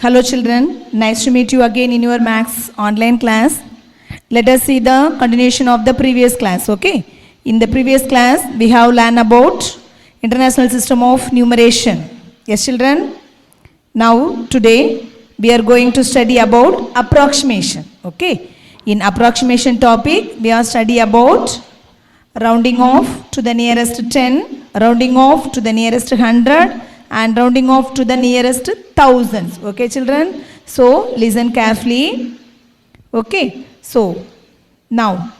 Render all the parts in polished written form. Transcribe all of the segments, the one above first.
Hello children, nice to meet you again in your Maths online class. Let us see the continuation of the previous class, okay? In the previous class, we have learned about International System of Numeration. Yes children? Now, today, we are going to study about approximation, okay? In approximation topic, we are study about rounding off to the nearest 10, rounding off to the nearest 100, and rounding off to the nearest thousands. Okay children, so listen carefully. Okay, so now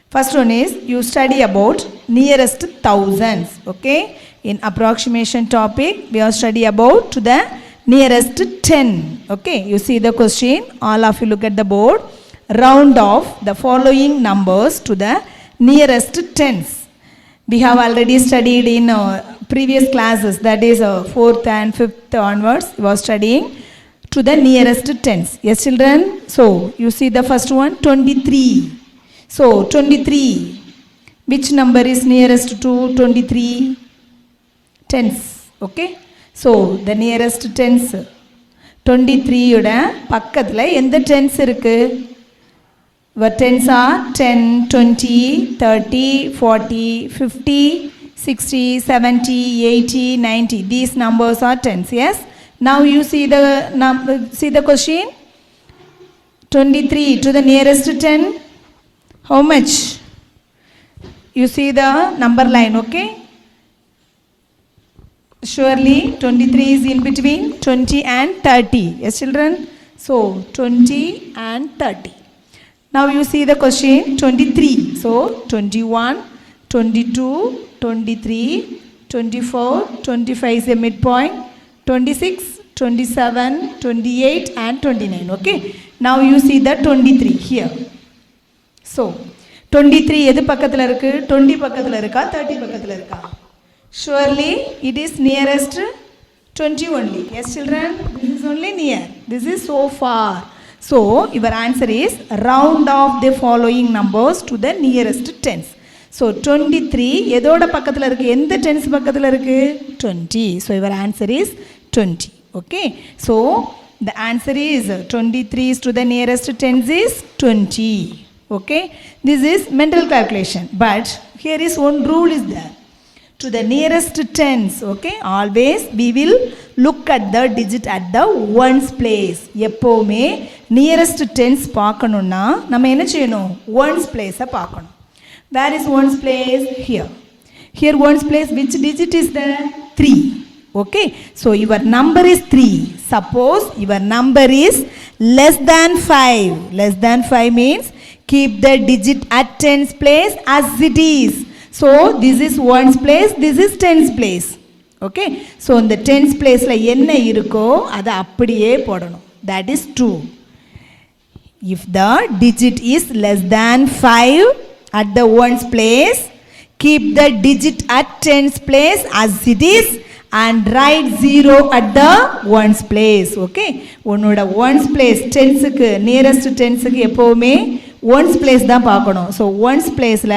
first one is you study about nearest thousands. Okay, in approximation topic we are study about to the nearest 10. Okay, you see the question, all of you look at the board. Round off the following numbers to the nearest tens. We have already studied in previous classes, that is 4th and 5th onwards, we were studying to the nearest tens. Yes children? So, you see the first one, 23. So, 23. Which number is nearest to 23? Tens. Okay? So, the nearest tens. 23 யோட பக்கத்தில் எந்த tens இருக்கு? Our tens are 10, 20, 30, 40, 50, 60, 70, 80, 90. These numbers are tens, yes? Now you see the question. 23 to the nearest 10. How much? You see the number line, okay? Surely 23 is in between 20 and 30. Yes, children? So 20 and 30. Now you see the question 23. So 21, 22, 23, 24, 25 is a midpoint, 26, 27, 28 and 29. Okay. Now you see the 23 here. So 23 எது பக்கத்தில் இருக்கு? 20 பக்கத்தில் இருக்கா? 30 பக்கத்தில் இருக்கா? Surely it is nearest 20 only. Yes children? This is only near. This is so far. So, your answer is round off the following numbers to the nearest tens. So, 23, எதோட பக்கத்தில் இருக்கு? எந்த tens பக்கத்தில் இருக்கு? 20. So, your answer is 20. Okay. So, the answer is 23 is to the nearest tens is 20. Okay. This is mental calculation. But, here is one rule is there. To the nearest tens, okay, always we will look at the digit at the ones place. எப்போவுமே nearest tens பார்க்கணும்னா நம்ம என்ன செய்யணும்? Ones place பார்க்கணும். Where is ones place? Here. Here ones place, which digit is there? 3. Okay, so your number is 3. Suppose your number is less than 5. Less than 5 means keep the digit at tens place as it is. So, this is ones place, this is tens place. Okay. So, in the tens place, என்ன இருக்கோ அதை அப்படியே போடணும். That is true. If the digit is less than 5 at the ones place, keep the digit at tens place as it is and write 0 at the ones place. Okay. உன்னோட ones place, tensக்கு, nearest tensக்கு எப்போவுமே ones place தான் பார்க்கணும். So, ones placeல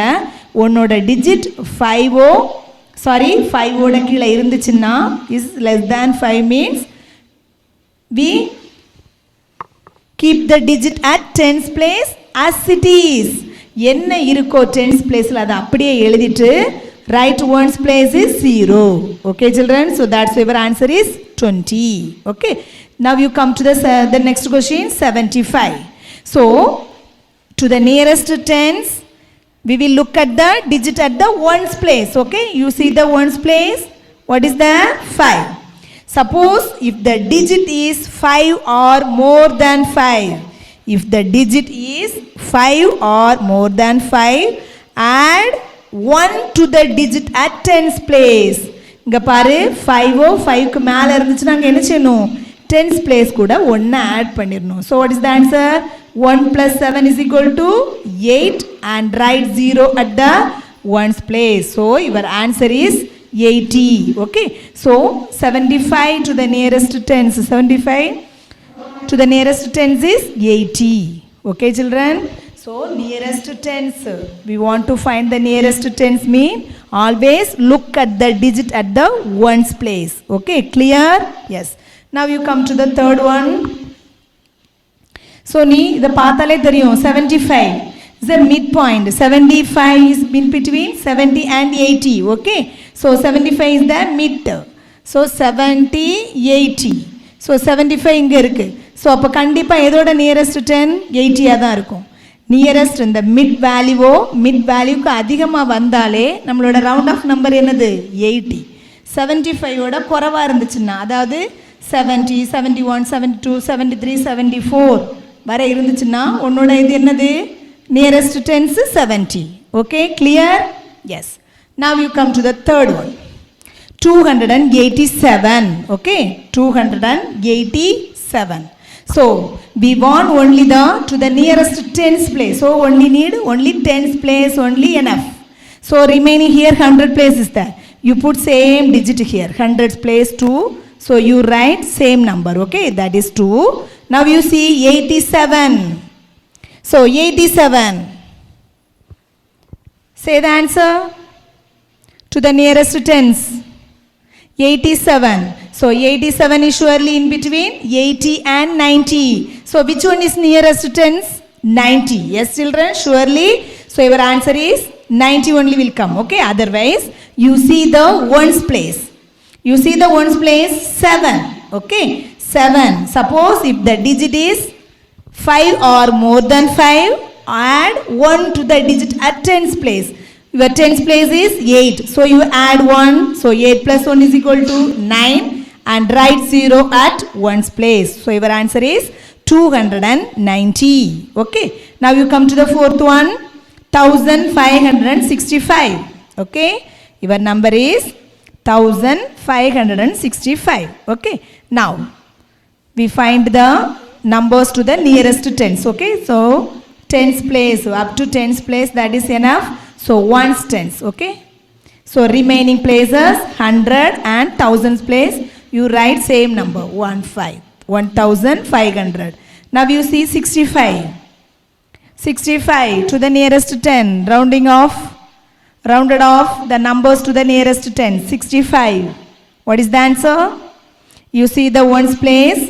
உன்னோட digit 5 ஓட கீழே இருந்துச்சுன்னா is less than 5 means we keep the digit at tens place as it is. என்ன இருக்கோ tens placeல அதை அப்படியே எழுதிட்டு right ones place is 0. Okay children, so that's why your answer is 20. Okay, now you come to the next question, 75. So to the nearest tens we will look at the digit at the ones place. Okay, you see the ones place. What is that? 5. Suppose if the digit is 5 or more than 5. If the digit is 5 or more than 5, add 1 to the digit at tens place. இங்க பாரு 5க்கு மேல இருந்துச்சுன்னா அங்க என்ன செய்யணும்? tens place கூட 1 add பண்ணிரணும். So what is the answer? 1 plus 7 is equal to 8 and write 0 at the ones place. So your answer is 80. Okay. So 75 to the nearest tens. 75 to the nearest tens is 80. Okay children. So nearest tens. We want to find the nearest tens mean always look at the digit at the ones place. Okay. Clear? Yes. Now you come to the third one. So நீ இதை பார்த்தாலே தெரியும் 75 is a midpoint. 75 is in between 70 and 80. Okay, so 75 is the mid. So 70 80. So 75 இங்க இருக்கு. So அப்போ கண்டிப்பாக எதோட nearest 10 80 தான் இருக்கும். நியரஸ்ட் இந்த மிட் வேல்யூக்கு அதிகமாக வந்தாலே நம்மளோட ரவுண்ட் ஆஃப் நம்பர் என்னது 80. 75ஓட குறைவாக இருந்துச்சுன்னா, அதாவது 70 71 72 73 74 வரை இருந்துச்சுன்னா உன்னோட இது என்னது nearest tens 70. Okay, clear? Yes. Now you come to the third one. 287. Okay, 287. So we want only to the nearest tens place. So only tens place only enough. So remaining here 100 place is there. You put same digit here, 100 place 2. So you write same number. Okay, that is 2. Now you see 87. So 87. Say the answer to the nearest tens. 87. So 87 is surely in between 80 and 90. So which one is nearest tens? 90. Yes children, surely. So your answer is 90 only will come. Okay, otherwise you see the ones place. You see the ones place 7. Okay, 7. Suppose if the digit is 5 or more than 5, add 1 to the digit at tens place. Your tens place is 8. So you add 1. So 8 plus 1 is equal to 9. And write 0 at ones place. So your answer is 290. Okay. Now you come to the fourth one. 1565. Okay. Your number is 1565. Okay. Now we find the numbers to the nearest tens. Okay. So tens place, up to tens place, that is enough. So ones tens. Okay. So remaining places 100 and thousands place, you write same number 1500. Now you see 65. 65 to the nearest 10, rounded off the numbers to the nearest 10. 65. What is the answer? You see the ones place.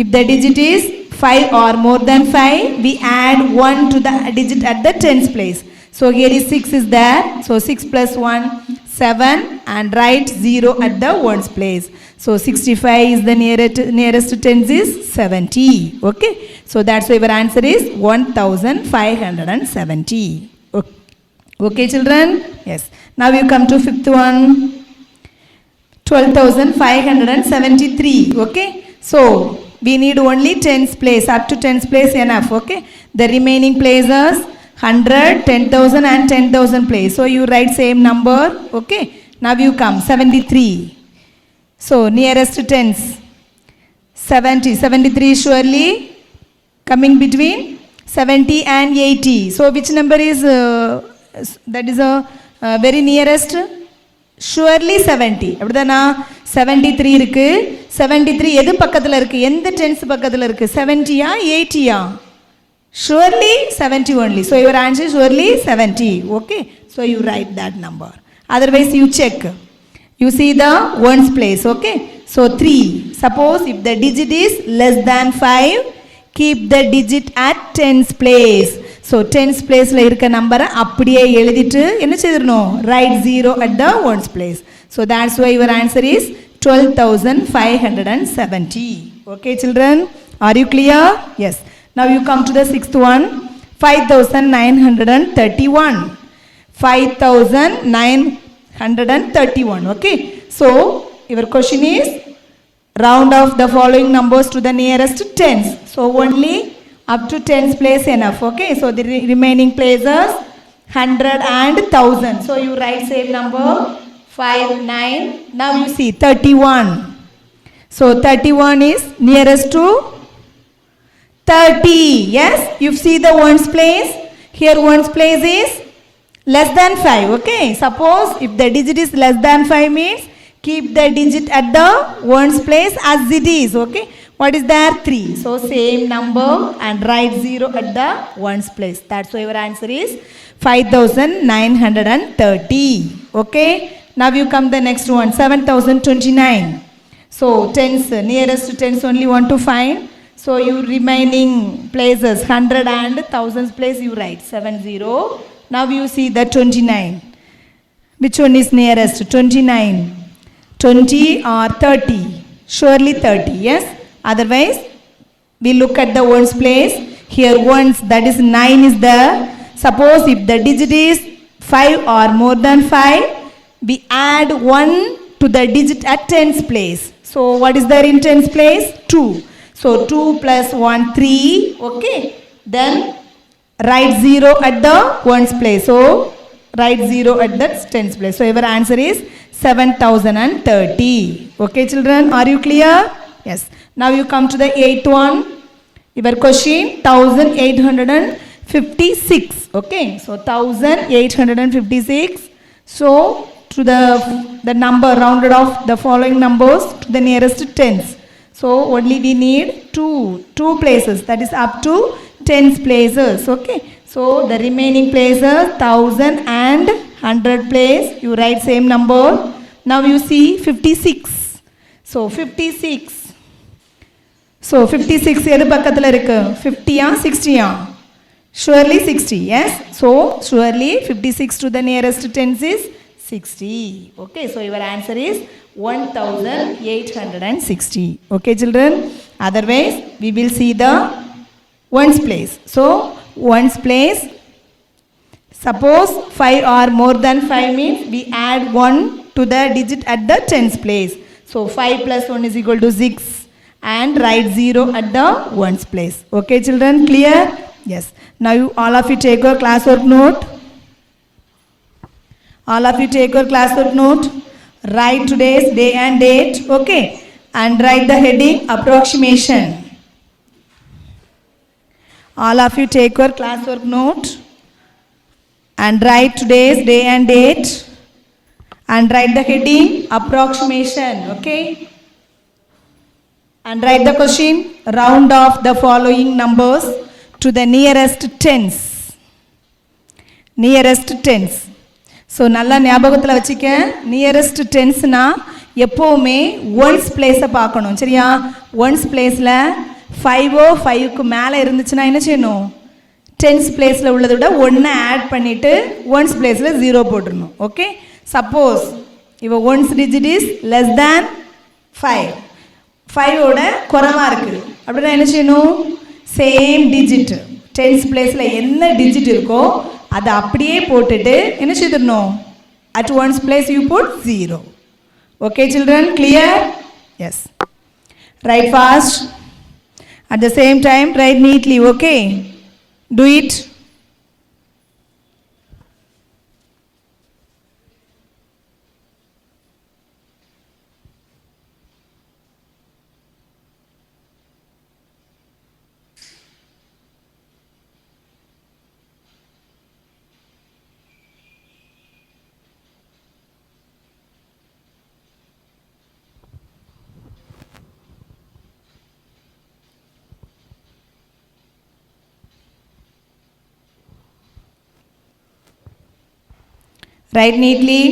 If the digit is 5 or more than 5, we add 1 to the digit at the tens place. So here is 6 is there. So 6 plus 1, 7, and write 0 at the ones place. So 65 is the nearest tens is 70. Okay. So that's why your answer is 1570. Okay children? Yes. Now you come to fifth one. 12,573. Okay. So we need only tens place, up to tens place enough. Okay. The remaining places 100, 10,000 and 10,000 place. So you write same number. Okay. Now you come 73. So nearest tens 70. 73 surely coming between 70 and 80. So which number is that is a very nearest? Surely 70. அப்படிதானா? 73 இருக்கு. 73 எது பக்கத்துல இருக்கு? எந்த tense பக்கத்துல இருக்கு? 70யா 80யா? Surely 70 only. So your answer is surely 70. Okay. So you write that number. Otherwise you check. You see the ones place. Okay. So 3. Suppose if the digit is less than 5, keep the digit at tens place. So tens place la irka number அப்படியே எழுதிட்டு என்ன செய்யணும்? Write 0 at the ones place. So that's why your answer is 12,570. Okay children, are you clear? Yes. Now you come to the sixth one. 5,931. 5,931. Okay. So your question is round off the following numbers to the nearest tens. So only up to tens place enough. Okay. So the remaining places 100 and 1000. So you write same number 5 9. Now you see 31. So 31 is nearest to 30. Yes, you see the ones place. Here ones place is less than 5. Okay. Suppose if the digit is less than 5 means keep the digit at the ones place as it is. Okay. What is there? 3. So same number and write 0 at the ones place. That's why your answer is 5,930. Okay. Now you come the next one. 7,029. So tens, nearest tens only want to find. So you remaining places, 100 and thousands place you write 70. Now you see the 29. Which one is nearest? 29. 20 or 30? Surely 30, yes? Otherwise, we look at the ones place. Here ones, that is 9 is there. Suppose if the digit is 5 or more than 5, we add 1 to the digit at tens place. So what is there in tens place? 2. So 2 plus 1, 3. Okay. Then write 0 at the ones place. So write 0 at the tens place. So your answer is 7030. Okay children, are you clear? Yes. Now you come to the 8th one. Your question 1856. Okay. So 1856. So to the number rounded off the following numbers to the nearest tens. So only we need two places, that is up to tens places. Okay. So the remaining places 1000 and 100 place you write same number. Now you see 56. So 56. So 56 எது பக்கத்துல இருக்கு 50 ஆ 60 ஆ surely 60, yes. So surely 56 to the nearest tens is 60. Okay, so your answer is 1860. Okay children, otherwise we will see the ones place. So ones place, suppose 5 or more than 5 means we add 1 to the digit at the tens place. So 5 plus 1 is equal to 6 and write 0 at the ones place. Okay children, clear? Yes. Now you all of you take your classwork note. All of you take your classwork note. Write today's day and date. Okay. And write the heading approximation. All of you take your classwork note. And write today's day and date. And write the heading approximation. Okay. And write the question, round off the following numbers to the nearest tens. Nearest tens. So நல்லா ஞாபகத்தில் வச்சுக்க, nearest டென்ஸ்னா எப்போவுமே once பிளேஸை பார்க்கணும், சரியா? Once பிளேஸில் 5ஓ 5க்கு மேலே இருந்துச்சுன்னா என்ன செய்யணும்? டென்ஸ் பிளேஸில் உள்ளதை விட 1 ஆட் பண்ணிவிட்டு ஒன்ஸ் பிளேஸில் 0 போட்டுடணும். ஓகே. சப்போஸ் இப்போ once digit is less than 5, 5ஓட குறைவாக இருக்குது அப்படின்னா என்ன செய்யணும்? சேம் டிஜிட் டென்ஸ் பிளேஸில் என்ன டிஜிட் இருக்கோ அதை அப்படியே போட்டுட்டு என்ன செய்திடணும்? At once place you put 0. Okay children, clear? Yes. Write fast. At the same time write neatly. Okay, do it. Write neatly.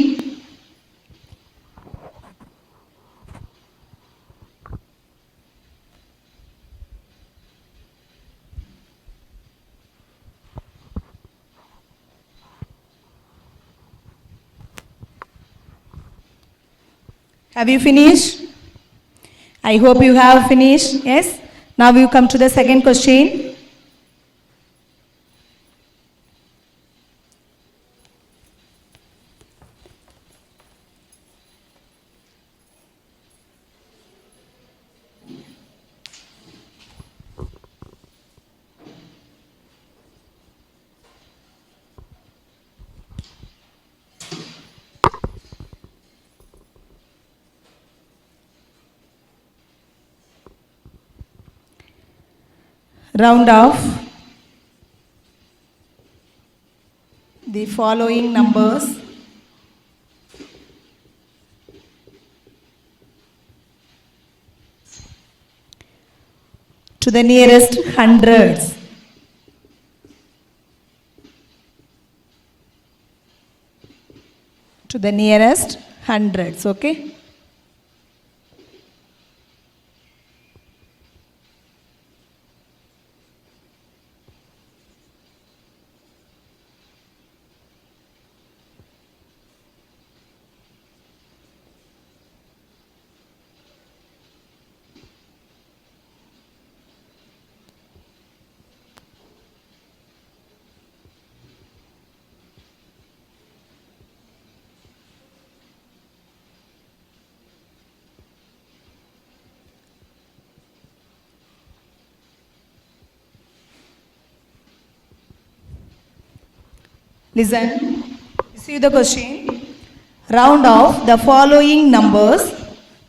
Have you finished? I hope you have finished. Yes. Now we come to the second question. Round off the following numbers to the nearest hundreds. To the nearest hundreds. Okay. Listen. See the question. Round off the following numbers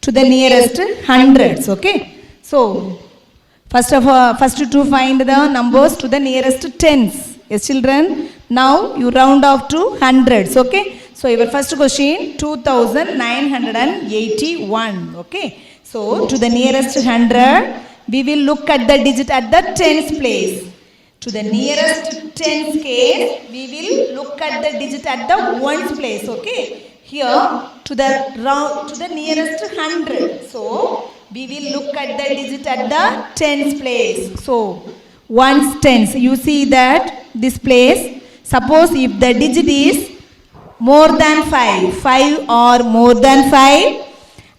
to the nearest hundreds. Okay. So first to find the numbers to the nearest tens. Yes, children. Now you round off to hundreds. Okay. So your first question 2981. Okay. So to the nearest hundred, we will look at the digit at the tens place. To the nearest tens case, we will look at the digit at the ones place. Okay. Here to the nearest hundred. So we will look at the digit at the tens place. So ones tens. You see that this place. Suppose if the digit is more than 5, 5 or more than 5,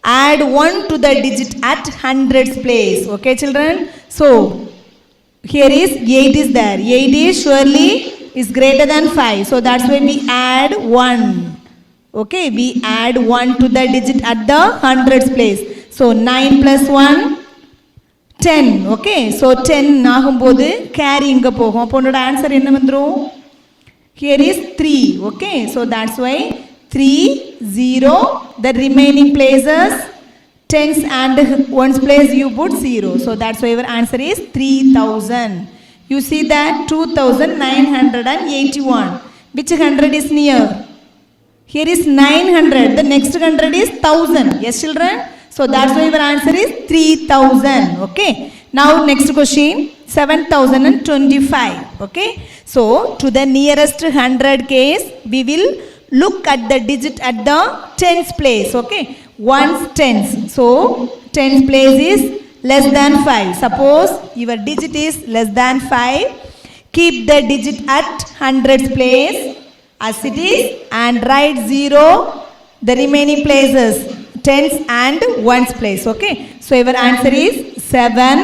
add 1 to the digit at hundreds place. Okay, children? So here is 8 is there. 8 is surely is greater than 5. So that's why we add 1. Okay, we add 1 to the digit at the hundreds place. So 9 plus 1, 10. Okay, so 10 ஆகும்போது carry இங்க போகும். அப்போ உன்னோட answer என்ன வந்துரும்? Here is 3. Okay, so that's why 3, 0. The remaining places, tens and ones place you put 0. So that's why your answer is 3000. You see that 2981. Which 100 is near? Here is 900. The next 100 is 1000. Yes, children? So that's why your answer is 3000. Okay. Now next question 7025. Okay. So to the nearest 100 case, we will look at the digit at the tens place. Okay. Ones tens. So tens place is less than 5. Suppose your digit is less than 5. Keep the digit at hundreds place as it is and write 0 the remaining places tens and ones place. Okay. So your answer is 7.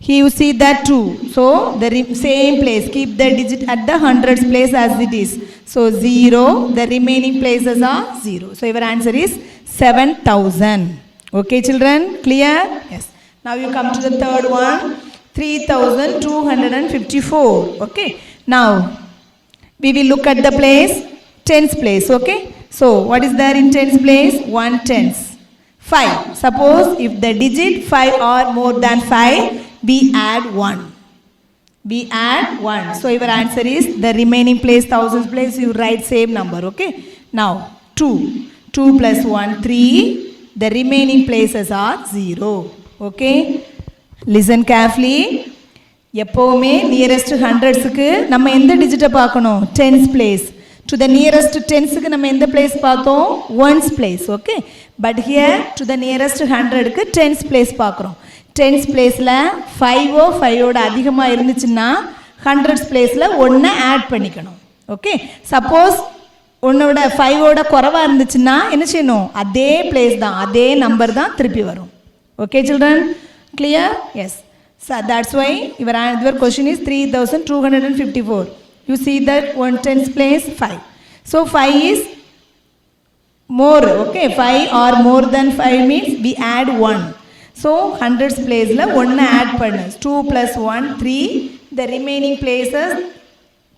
Here you see that 2. So the same place. Keep the digit at the hundreds place as it is. So 0. The remaining places are 0. So your answer is 7000. Okay, children? Clear? Yes. Now you come to the third one. 3254. Okay. Now we will look at the place. Tens place. Okay. So what is there in tens place? 1 tens. 5. Suppose if the digit 5 or more than 5, we add 1. We add 1. So your answer is the remaining place, thousands place, you write same number. Okay. Now 2. 2 plus 1, 3. The remaining places are 0. Okay. Listen carefully. எப்போவுமே nearest ஹண்ட்ரட்ஸுக்கு நம்ம எந்த டிஜிட்டை பார்க்கணும்? Tens place. To the nearest டென்ஸுக்கு நம்ம எந்த place பார்த்தோம்? Ones place. Okay. But here to the nearest ஹண்ட்ரடுக்கு டென்ஸ் பிளேஸ் பார்க்குறோம். டென்ஸ் பிளேஸில் 5ஓ 5ஓட அதிகமாக இருந்துச்சுன்னா ஹண்ட்ரட்ஸ் பிளேஸில் 1 ஆட் பண்ணிக்கணும். ஓகே. சப்போஸ் உன்னோட 5ஓட குறைவாக இருந்துச்சுன்னா என்ன செய்யணும்? அதே பிளேஸ் தான், அதே நம்பர் தான் திருப்பி வரும். Okay children? Clear? Yes. So that's why your question is 3254. You see that 1 tens place 5. So 5 is more. Okay, 5 or more than 5 means we add 1. So hundreds place la 1 add pannu. 2 plus 1 3. The remaining places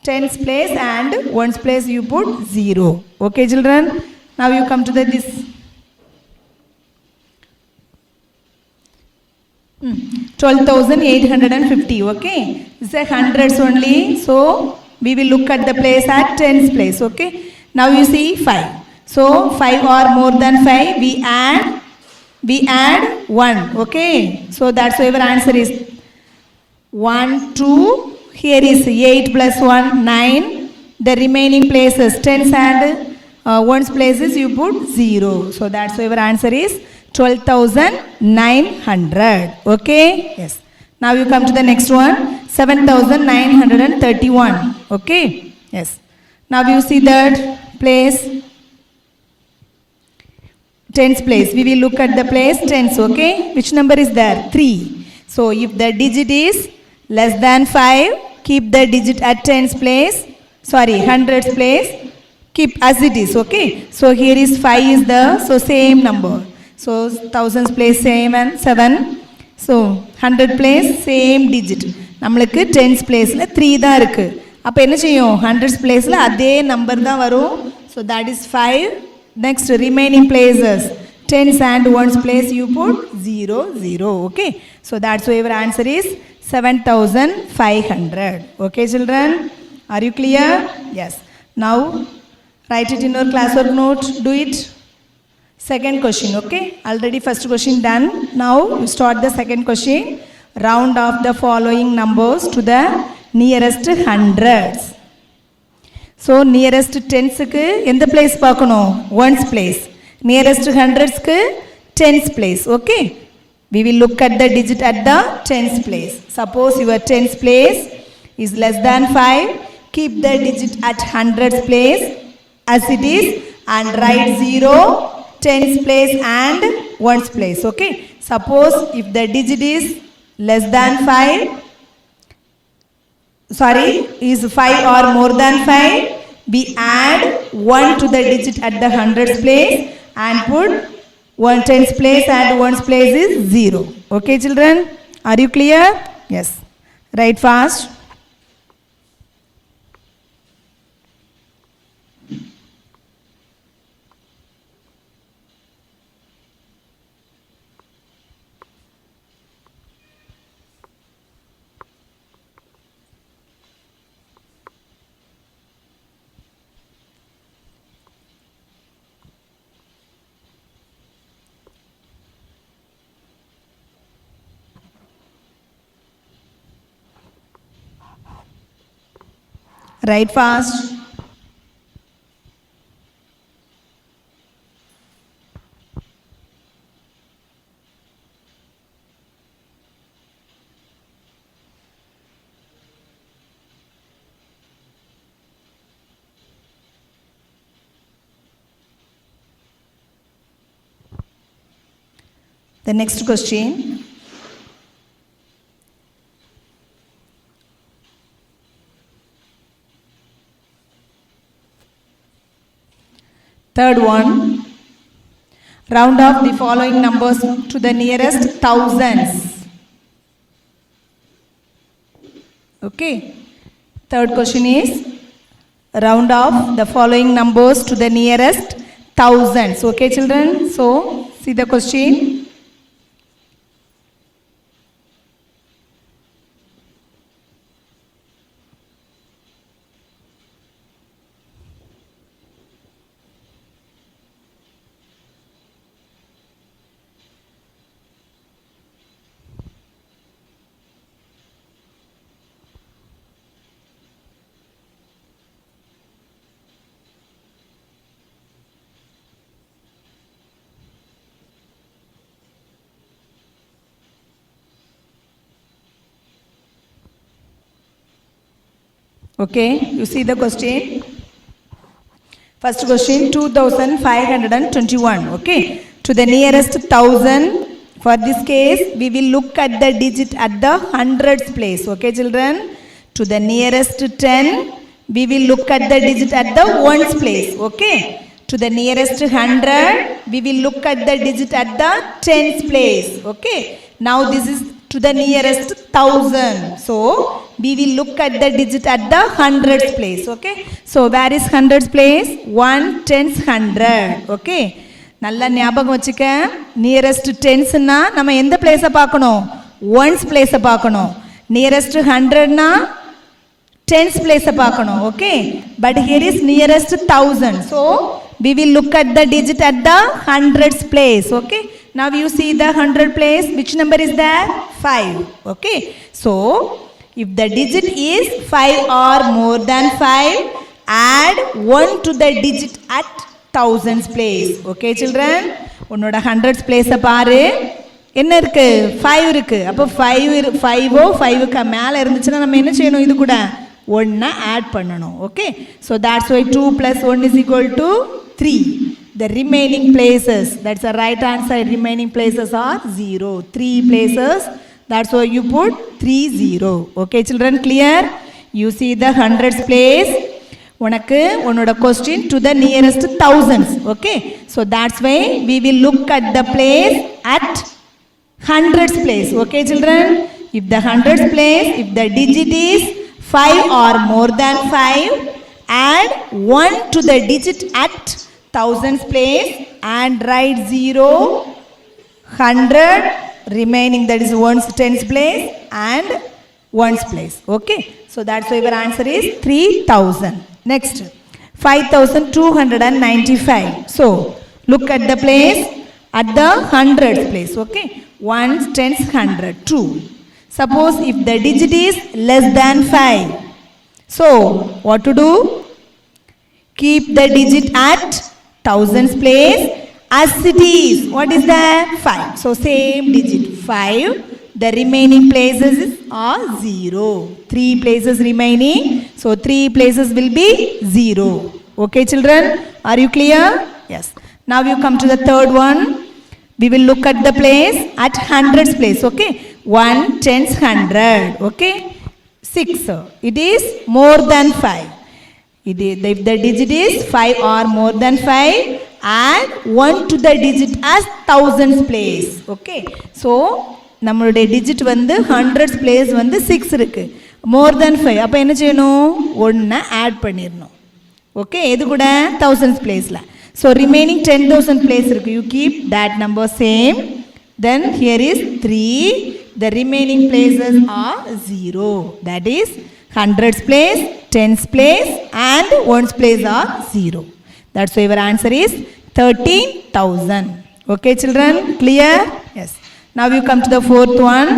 tens place and ones place you put 0. Okay children? Now you come to this. 12,850. Okay, this is hundreds only, so we will look at the place at tens place. Okay, now you see 5. So 5 or more than 5, we add 1. Okay, so that's why our answer is 1 2. Here is 8 plus 1 9. The remaining places tens and ones places you put 0. So that's why our answer is 12,900. Okay. Yes. Now you come to the next one. 7,931. Okay. Yes. Now you see that place. Tens place. We will look at the place tens. Okay. Which number is there? 3. So if the digit is less than 5, keep the digit at tens place. Sorry, hundreds place. Keep as it is. Okay. So here is 5 is the so same number. So thousands place same and 7. So 100 place same digit. நம்மளுக்கு tens placeல 3 தான் இருக்கு. அப்போ என்ன செய்யும் hundreds பிளேஸில் அதே number தான் வரும். So that is 5. Next remaining places tens and ones place you put 0 0. Okay, so that's why your answer is 7500. Okay children, are you clear? Yes. Now write it in your classwork note. Do it. Second question. Okay, already first question done. Now you start the second question. Round off the following numbers to the nearest hundreds. So nearest tens ku endha place paakano? Ones place. Nearest hundreds ku tens place. Okay, we will look at the digit at the tens place. Suppose your tens place is less than 5, keep the digit at hundreds place as it is and write 0 tens place and ones place. Okay, suppose if the digit is less than 5, is 5 or more than 5, we add 1 to the digit at the hundreds place and put 1 tens place and ones place is 0. Okay children, are you clear? Yes. Write fast. Write fast. The next question. Third one, round off the following numbers to the nearest thousands. Okay, third question is round off the following numbers to the nearest thousands. Okay children, so see the question. Okay, you see the question. First question, 2521. Okay, to the nearest thousand. For this case, we will look at the digit at the hundreds place. Okay children, to the nearest 10, we will look at the digit at the ones place. Okay, to the nearest 100, we will look at the digit at the tens place. Okay, now this is to the nearest thousand, so we will look at the digit at the hundreds place. Okay, so where is hundreds place? 1 tens 100. Okay, நல்லா ஞாபகம் வச்சுக்க, nearest டென்ஸ்னா நம்ம எந்த பிளேஸை பார்க்கணும்? Once பிளேஸை பார்க்கணும். Nearest 100னா tens பிளேஸை பார்க்கணும். Okay, but here is nearest 1000, so we will look at the digit at the hundreds place. Okay, now you see the 100 place, which number is there? 5. Okay, so if the digit is 5 or more than 5, add 1 to the digit at thousands place. Okay children, உன்னோட hundreds place பாரு, என்ன இருக்கு? 5 இருக்கு. அப்போ 5 5க்கு மேலே இருந்துச்சுன்னா நம்ம என்ன செய்யணும்? இது கூட 1 ஆட் பண்ணணும். Okay, so that's why 2 plus 1 is equal to 3. The remaining places, that's the right hand side, remaining places are 0. 3 places, that's why you put 3 0. Okay children, clear? You see the hundreds place. உனக்கு உன்னோட question to the nearest thousands. Okay, so that's why we will look at the place at hundreds place. Okay children, if the hundreds place, if the digit is 5 or more than 5, add 1 to the digit at thousands place and write 0, 100, remaining that is ones tens place and ones place. Okay, so that's why your answer is 3000. Next, 5295. So look at the place at the hundreds place. Okay, ones, tens, hundred, 2. Suppose if the digit is less than 5, so what to do? Keep the digit at thousands place as it is. What is that? 5. So same digit 5. The remaining places are 0. 3 places remaining. So 3 places will be 0. Okay children, are you clear? Yes. Now you come to the third one. We will look at the place at hundreds place. Okay, 1, tens, 100. Okay, 6. It is more than 5. It is, if the digit is 5 or more than 5, add 1 to the digit as thousands place. Okay, so நம்மளுடைய digit வந்து hundreds place வந்து 6 இருக்கு. More than 5. அப்போ என்ன செய்யணும்? 1 add பண்ணிரணும். Okay, எது கூட? thousands placeல. So remaining 10,000 place irukku. You keep that number same. Then here is 3. The remaining places are 0. That is hundreds place, tens place and ones place are 0. That's why your answer is 13,000. Okay children, clear? Yes. Now you come to the fourth one.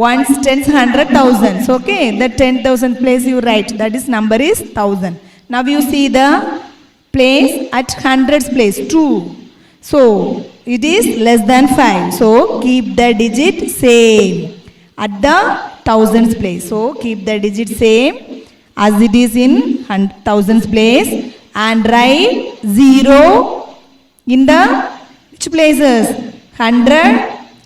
Ones, tens, 100,000. Okay, the 10,000 place you write. That is number is 1000. Now you see the place at hundreds place 2. So it is less than 5. So keep the digit same at the thousands place. So keep the digit same as it is in thousands place and write 0 in the which places? 100,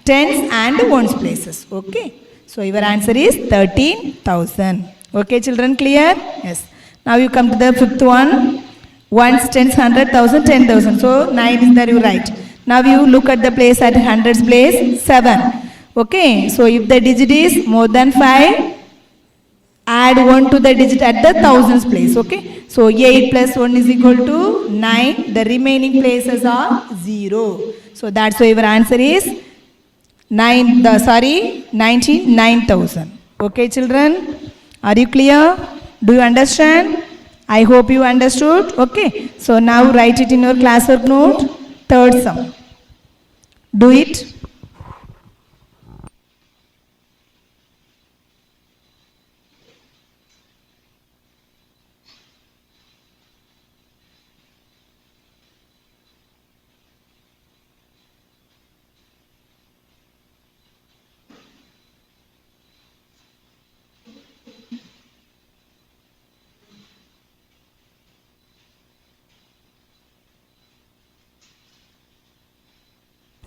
tens and ones places. Okay. So your answer is 13,000. Okay children, clear? Yes. Now you come to the fifth one. Ones, tens, 100,000, 10,000. So 9 is there you write. Now you look at the place at hundreds place 7. Okay. So if the digit is more than 5, add 1 to the digit at the thousands place. Okay. So 8 plus 1 is equal to 9. The remaining places are 0. So that's why your answer is 99,000. Okay children. Are you clear? Do you understand? I hope you understood. Okay. So now write it in your classwork note. Third sum. Do it.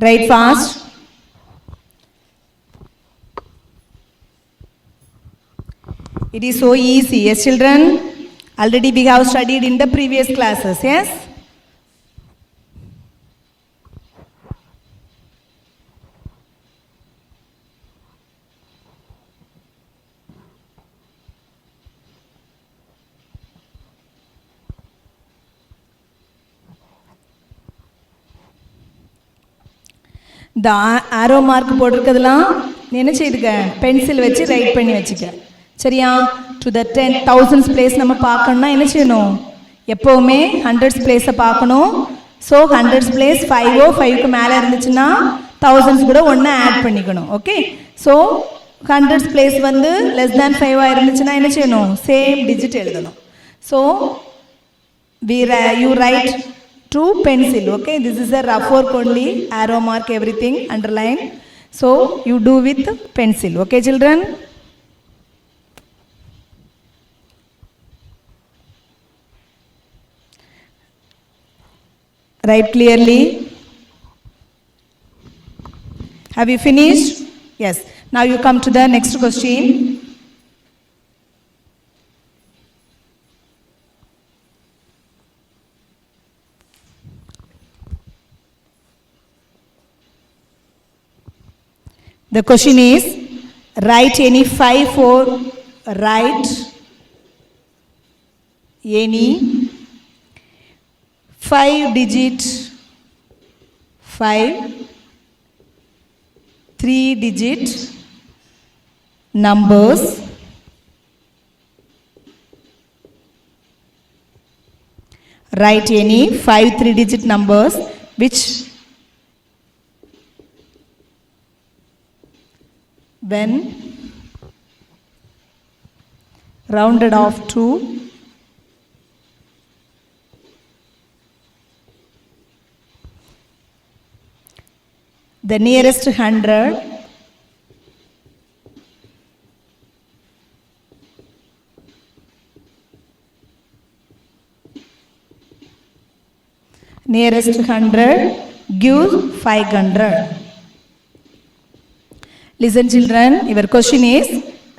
Write fast. It is so easy. Yes, children. Already we have studied in the previous classes. Yes. இந்த ஆரோ mark போட்டிருக்கிறதுலாம் நீ என்ன செய்துக்க, pencil வச்சு right பண்ணி வச்சுக்க. சரியா? To the 10,000s place நம்ம பார்க்கணும்னா என்ன செய்யணும்? எப்போவுமே ஹண்ட்ரட்ஸ் பிளேஸை பார்க்கணும். ஸோ ஹண்ட்ரட்ஸ் பிளேஸ் 5ஓ 5க்கு மேலே இருந்துச்சுன்னா thousands கூட ஒன்று ஆட் பண்ணிக்கணும். ஓகே. ஸோ ஹண்ட்ரட்ஸ் பிளேஸ் வந்து லெஸ் தேன் 5ஆக இருந்துச்சுன்னா என்ன செய்யணும்? சேம் டிஜிட் எழுதணும். So you write to pencil. Okay, this is a rough work only. Arrow mark everything, underline. So you do with pencil. Okay children. Write clearly. Have you finished? Yes. Now you come to the next question. The question is, write any 5 or write any 5-digit 3-digit numbers write any 5 3-digit numbers which when rounded off to the nearest 100 nearest 100 gives 500. Listen children, your question is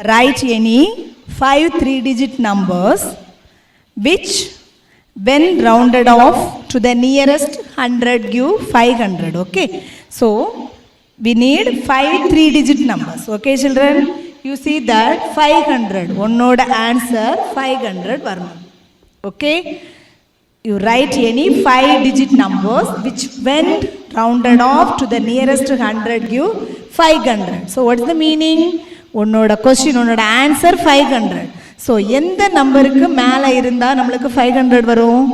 write any 5 3-digit numbers which when rounded off to the nearest 100 give 500. Okay, so we need 5 3-digit numbers. Okay children, you see that 500 one node answer 500 varnam. Okay, you write any 5-digit numbers which when rounded off to the nearest 100 give 500. So what is the meaning? உன்னோட question உன்னோட answer 500. So எந்த நம்பருக்கு மேலே இருந்தால் நம்மளுக்கு 500 வரும்?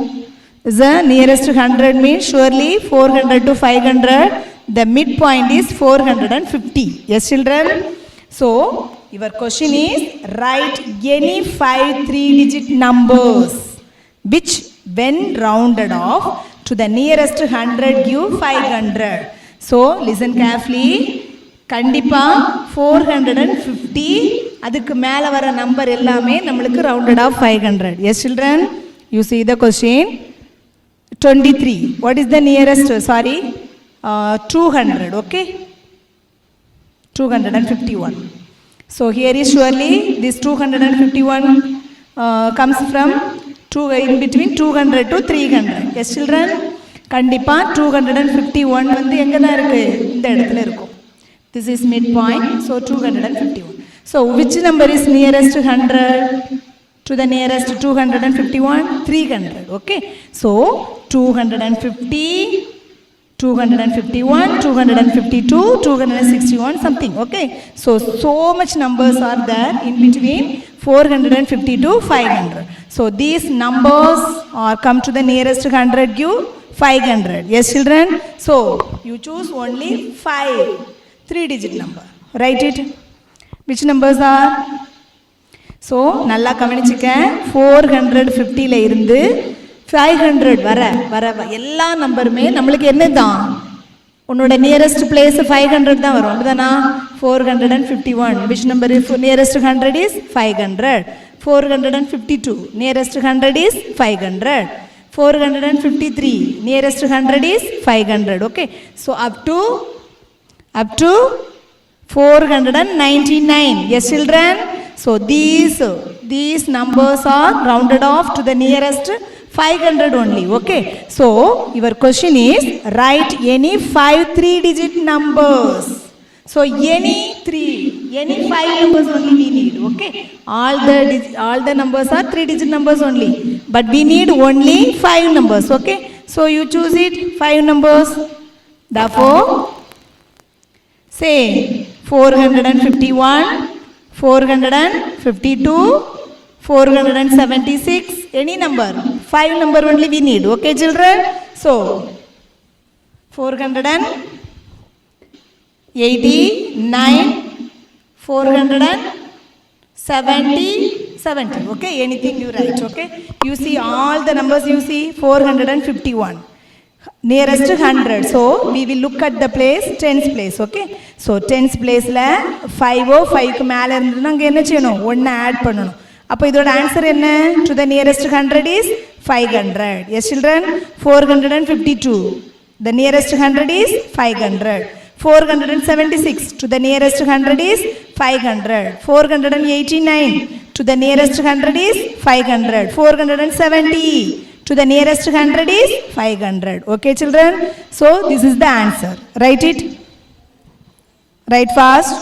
Is the nearest 100 means surely 400 to 500. The midpoint is 450. Yes children? So your question is write any 5 3-digit numbers which when rounded off to the nearest 100 give 500. So listen carefully. கண்டிப்பா 450 அதுக்கு மேல வர நம்பர் எல்லாமே நமக்கு rounded of 500. Yes children, you see the question 23. What is the nearest? Sorry, 200. Okay, 251. So here is surely this 251 comes from in between 200 to 300. Yes children, கண்டிப்பா 251 வந்து எங்க தான் இருக்கு? இந்த இடத்துல இருக்கும். This is midpoint, so 251. So which number is nearest 100 to the nearest 251? 300. Okay, so 250, 251, 252, 261 something. Okay, so much numbers are there in between 450 to 500. So these numbers are come to the nearest 100 give 500. Yes children, so you choose only 5 3-digit number. Write it. Which numbers are? So நல்லா கவனிச்சுக்க, 450ல இருந்து 500 வர எல்லா நம்பருமே நம்மளுக்கு என்னதான்? உன்னோட nearest place 500 தான் வரும். அப்படிதானா? 451. Which number is nearest 100 is 500. 452 nearest 100 is 500. 453 nearest 100 is 500. Okay, so up to 499. Yes children, so these numbers are rounded off to the nearest 500 only. Okay, so your question is write any 5 3-digit numbers. So any 5 numbers only we need. Okay, all the numbers are 3-digit numbers only, but we need only 5 numbers. Okay, so you choose it 5 numbers. Therefore say 451, 452, 476, any number, 5 number only we need. Okay children, so 489, 470, okay, anything you write. Okay, you see all the numbers, you see 451 nearest 100. So we will look at the place tens place. Okay, so tens place la 5 க்கு மேல இருந்ததுனா அங்க என்ன செய்யணும்? 1 add பண்ணனும். அப்ப இதோட answer என்ன? to the nearest 100 is 500. Yes children, 452 the nearest 100 is 500. 476 to the nearest 100 is 500. 489 to the nearest 100 is 500. 470 to the nearest 100 is 500. Okay children, so this is the answer. Write it. Write fast.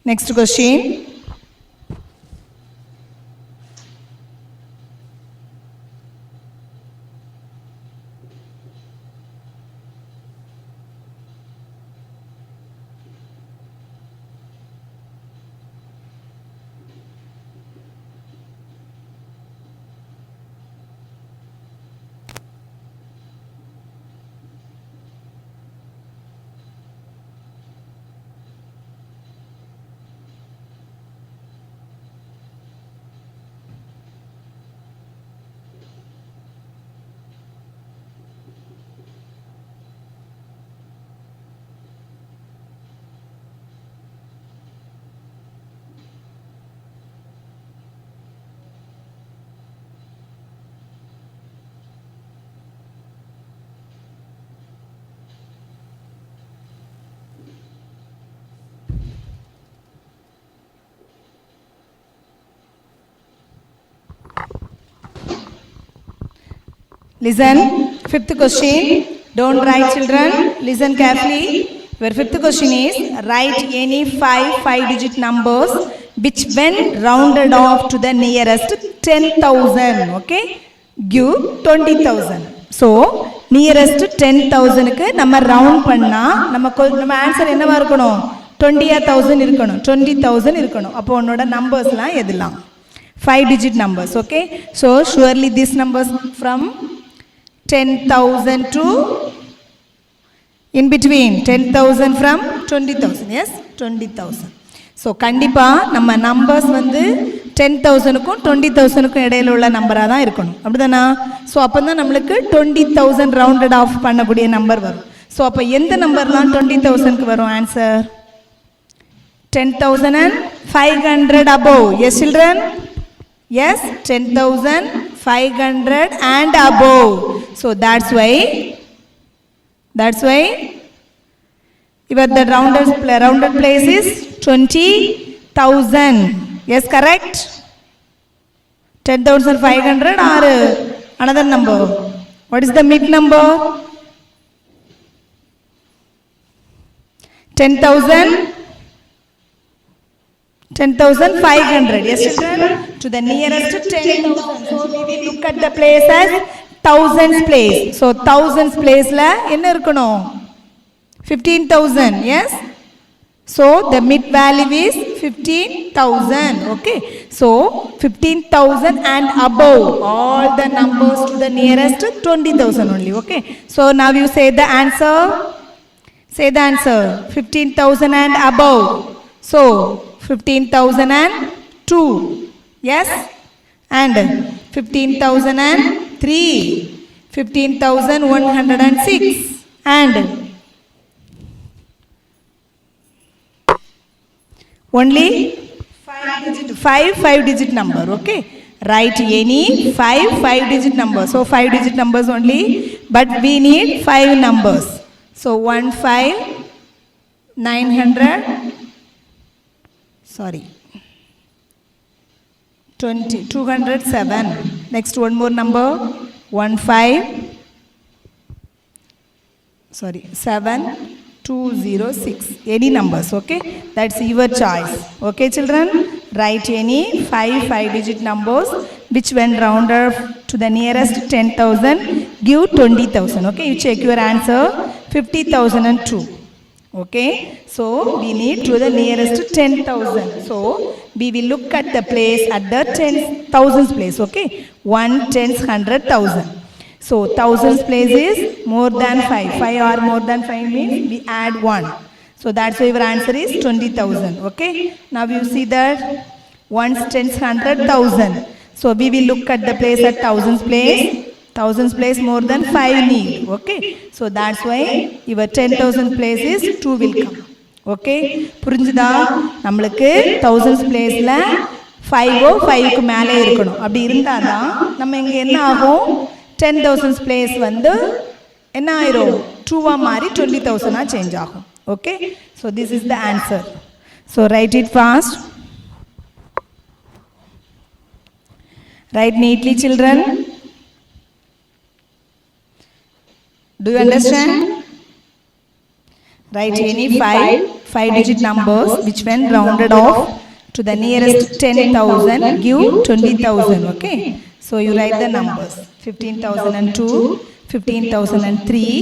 Next question. Listen, fifth question. Don't write, children. Listen carefully. Your fifth question is write any five digit numbers which when rounded off to the nearest 10,000. Okay? Give 20,000. So, nearest 10,000 க்கு நம்ம round பண்ணா நம்ம answer என்னவா இருக்கணும்? 20,000 இருக்கணும். 20,000 இருக்கணும். அப்போ உன்னோட நம்பர்ஸ்லாம் எதெல்லாம்? 5 digit numbers. Okay? So, surely these numbers from 10,000 to in between 10,000 from 20,000. Yes, 20,000. So கண்டிப்பா நம்ம நம்பர்ஸ் வந்து 10,000க்கும் 20,000க்கும் இடையில உள்ள நம்பரா தான் இருக்கணும். அப்படிதானா? சோ அப்பதான் நம்மளுக்கு 20,000 ரவுண்டட் ஆஃப் பண்ணக்கூடிய நம்பர் வரும். சோ அப்ப எந்த நம்பர்லாம் 20,000க்கு வரும் answer? 10,500 above. Yes children? Yes, 10,500 and above. So that's why the rounded place is 20,000. Yes, correct? 10,500 or another number? What is the mid number? 10,500. Yes, children? To the nearest 10,000. So we will look at the place as thousands place. So thousands place la enna irukanum? 15,000. Yes? So the mid value is 15,000. Okay? So 15,000 and above. All the numbers to the nearest 20,000 only. Okay? So now you say the answer. Say the answer. 15,000 and above. So 15,002. Yes? And 15,003. 15,106. And only 5 digit number. Okay? Write any 5 digit number. So 5 digit numbers only. But we need 5 numbers. So 15,900. Sorry. 207. Next one more number. 7,206. Any numbers, okay? That's your choice. Okay, children? Write any 5 digit numbers which when rounded to the nearest 10,000 give 20,000. Okay, you check your answer. 50,002. Okay, so we need to the nearest 10,000. So we will look at the place at the 10,000s place. Okay, 1, 10s, 100,000. So thousands place is more than 5. 5 or more than 5 means we add 1. So that's why your answer is 20,000. Okay, now you see that 1s, 10s, 100,000. So we will look at the place at thousands place. Thousands place more than 5 need. Okay, so that's why your 10,000 place is 2 will come. Okay, புரிஞ்சுதா? நம்மளுக்கு thousands placeல 5 க்கு மேலே இருக்கணும். அப்படி இருந்தாதான் நம்ம இங்க என்ன ஆகும்? 10,000 place வந்து என்ன ஆயிரும்? 2 மாறி 20,000 சேஞ்ச் ஆகும். Okay, so this is the answer. So write it fast. Write neatly, children. Do you understand? Write any 5-digit numbers which when rounded off to the nearest 10,000 give 20,000. Okay, so you write the numbers: 15,002, 15,003,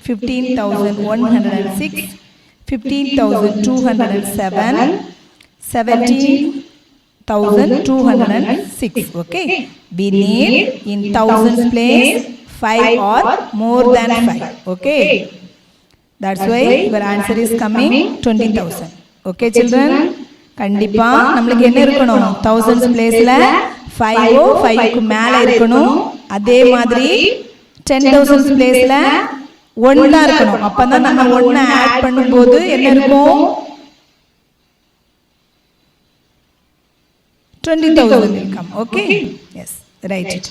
15,106, 15,207, 17,206. Okay, we need in thousands place 5 or more than 5. Okay, that's why your answer is coming 20,000. Okay children, கண்டிப்பா நம்மளுக்கு என்ன இருக்கணும், thousands placeல 5 5க்கு மேல இருக்கணும். அதே மாதிரி 10,000 placeல 1 தான் இருக்கணும். அப்பதான் நம்ம 1 ஆட் பண்ணும்போது என்ன இருக்கும், 20,000 will come. Okay, yes, write it.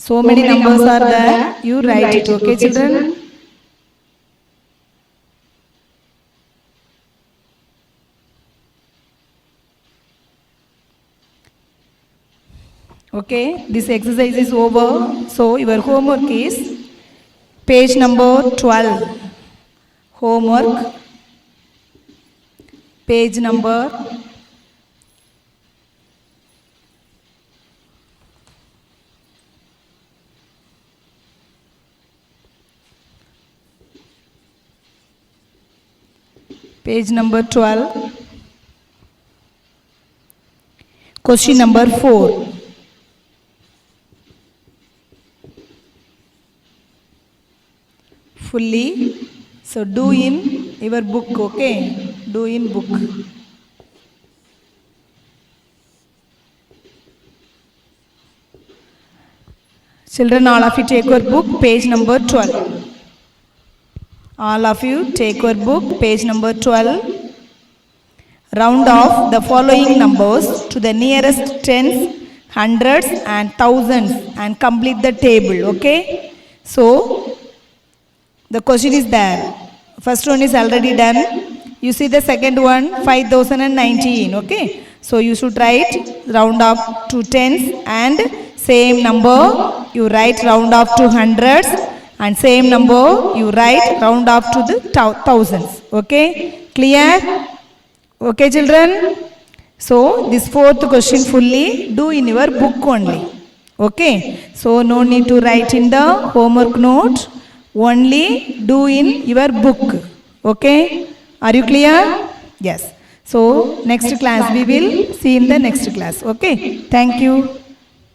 So many numbers are there, you write it. Okay children, okay, this exercise is over. So your homework is page number 12. Homework page number 12. Question number 4. Fully, so do in your book. Okay, do in book. Children, all of you take your book, page number 12. All of you take your book, page number 12. Round off the following numbers to the nearest tens, hundreds and thousands and complete the table. Okay, so the question is there. First one is already done. You see the second one, 5,019. Okay, so you should write round off to tens and same number you write round off to hundreds and same number you write round off to the thousands. Okay, clear? Okay children, so this fourth question fully do in your book only. Okay, so no need to write in the homework note, only do in your book. Okay, are you clear? Yes. So next class we will see in the next class. Okay, thank you.